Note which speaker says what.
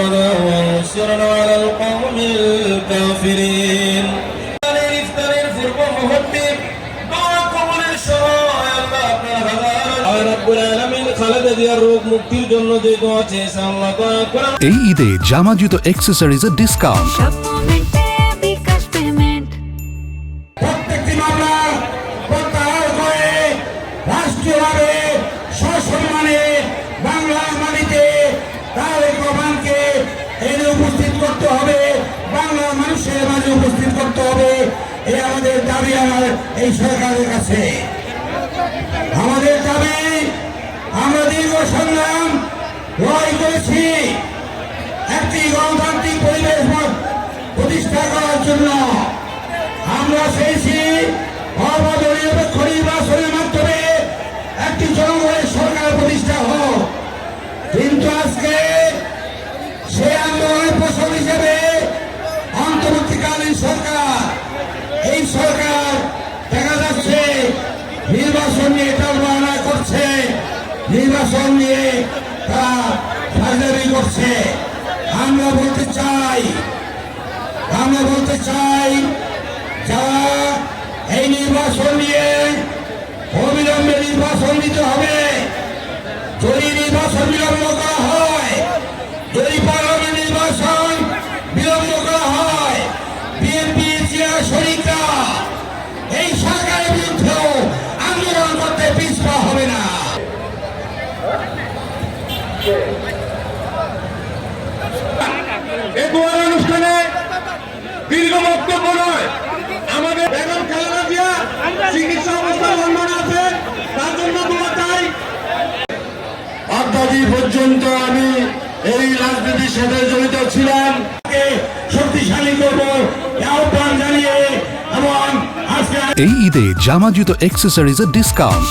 Speaker 1: رغدا وانصرنا على القوم الكافرين ইফতারের পূর্ব মুহূর্তে দোয়া কবুলের সময় আল্লাহ আপনার হাজার রব্বুল আলামিন খালেদা জিয়ার রোগ মুক্তির জন্য যে দোয়া চেয়েছে আল্লাহ দয়া করে
Speaker 2: এই ঈদে জামা জুতো অ্যাক্সেসরিজের ডিসকাউন্ট।
Speaker 3: প্রত্যেকটি মামলা প্রত্যাহার করে রাষ্ট্রীয়ভাবে সসম্মানে বাংলার মাটিতে তারেক রহমানকে এনে উপস্থিত করতে হবে, বাংলার মানুষের মাঝে উপস্থিত করতে হবে। এই আমাদের দাবি আমার এই সরকারের কাছে। আমাদের দাবি, আমরা দীর্ঘ সংগ্রাম লড়াই করেছি একটি গণতান্ত্রিক পরিবেশ প্রতিষ্ঠা করার জন্য। আমরা চেয়েছি সর্বদলীয় নির্বাচনের মাধ্যমে একটি জনগণের সরকার প্রতিষ্ঠা হোক, কিন্তু আজকে সে আন্দোলনের ফসল হিসেবে অন্তর্বর্তীকালীন সরকার, এই সরকার দেখা যাচ্ছে নির্বাচন নিয়ে টালবাহানা করছে, নির্বাচন নিয়ে তারা ফাজলামি করছে। আমরা বলতে চাই যারা এই নির্বাচন নিয়ে অবিলম্বে নির্বাচন দিতে হবে। যদি নির্বাচন বিলম্ব করা হয়, যদি পার্লামেন্ট নির্বাচন বিলম্ব করা হয়, বিএনপি চেয়ার শরিকরা এই সরকারের বিরুদ্ধেও আন্দোলন করতে পিছপা হবে না।
Speaker 4: এই দোয়ার অনুষ্ঠানে দীর্ঘ বক্তব্য নয়, আমাদের বেগম খালেদা জিয়া চিকিৎসা অবস্থা লন্ডনে আছে, তার জন্য দোয়া চাই।
Speaker 3: অদ্যাবধি পর্যন্ত আমি এই রাজনীতির সাথে জড়িত ছিলাম, শক্তিশালী করব আহ্বান জানিয়ে এবং আজকে
Speaker 2: এই ঈদে জামা জুতো অ্যাক্সেসরিজের ডিসকাউন্ট।